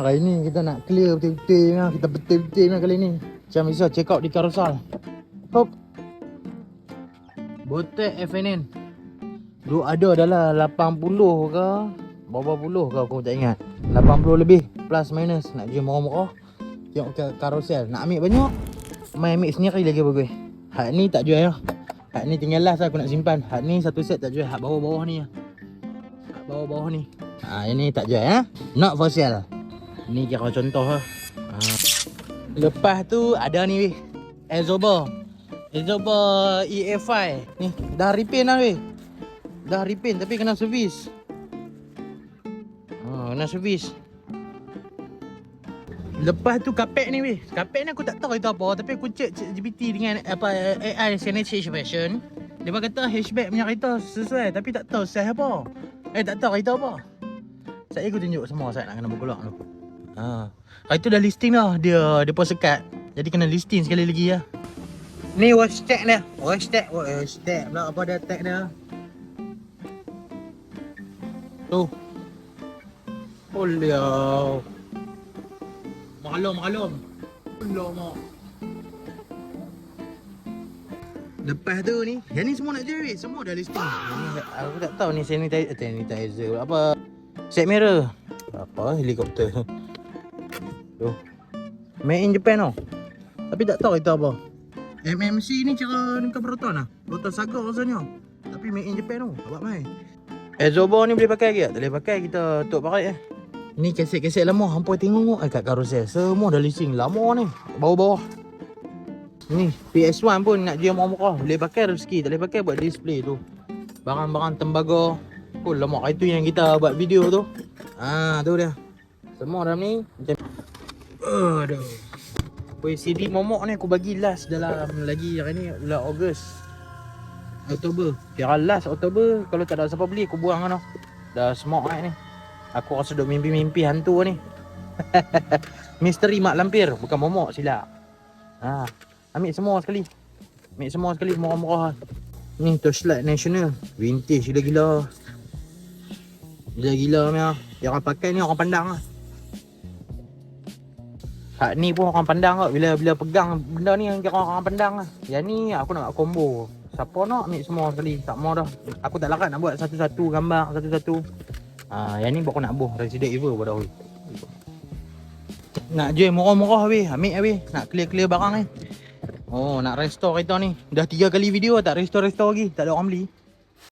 Hari ni kita nak clear betul-betul lah. Kita betul-betul lah kali ni. Macam bisa check out di Carousel. Hop. Botek FNN. Duk ada adalah 80 ke berapa puluh ke aku tak ingat. 80 lebih plus minus. Nak jual murah-murah. Tengok ke Carousel. Nak ambil banyak, main ambil sendiri lagi bagus. Hak ni tak jual lah. Hak ni tinggal last aku nak simpan. Hak ni satu set tak jual. Hak bawah-bawah ni lah. Hak bawah-bawah ni. Ini tak jual ya. Not for sale. Ni kira contoh lah. Lepas tu ada ni weh, Azoba EF5 ni. Dah repaint lah weh. Dah repaint tapi kena servis. Kena servis. Lepas tu kapek ni weh. Kapek ni aku tak tahu itu apa. Tapi aku check GPT dengan apa AI CNH version. Dia kata hatchback punya kereta sesuai. Tapi tak tahu size apa. Tak tahu kereta apa. Saya aku tunjuk semua saya nak kena bergolak tu. Itu dah listing dah. Dia pun sekat. Jadi kena listing sekali lagi lah. Ni wash tag dia. Wash tag pula apa dia tag dia. Tu. Oliau. Maklum. Alamak. Lepas tu ni, yang ni semua nak jual weh. Semua dah listing. Aku tak tahu ni sanitizer apa. Set mirror. Apa helikopter. Tu. Made in Japan tau. Tapi tak tahu itu apa. MMC ni cara dengan Proton lah. Proton Saga rasanya. Tapi made in Japan tau. Abang main. Azoba ni boleh pakai ke tak? Tak boleh pakai, kita tutup pakai Ni kaset-kaset lama. Hampa tengok kat Carousel. Semua dah listing lama ni. Bawah-bawah. Ni PS1 pun nak jual murah-murah. Boleh pakai rezeki. Tak boleh pakai buat display tu. Barang-barang tembaga. Oh lama. Itu yang kita buat video tu. Tu dia. Semua dalam ni macam aduh. CD momok ni aku bagi last dalam lagi hari ni bulan Ogos, Oktober. Kira last Oktober. Kalau tak ada siapa beli aku buang kan. Dah smoke ni. Aku rasa duk mimpi-mimpi hantu ni. Misteri mak lampir. Bukan momok silap. Ambil semua sekali. Murah-murah. Ni torchlight national. Vintage gila-gila. Gila-gila punya. Yang orang pakai ni orang pandang lah. Hak ni pun orang pandang kot. Bila pegang benda ni yang kira orang pandang lah. Yang ni aku nak combo. Siapa nak ambil semua sekali. Tak mau dah. Aku tak larat nak buat satu-satu gambar. Satu-satu. Yang ni aku nak buh Resident Evil pada dahulu. Nak jual murah-murah weh. Ambil weh. Nak clear-clear barang ni. Nak restore kereta ni. Dah 3 kali video tak restore lagi. Tak ada orang beli.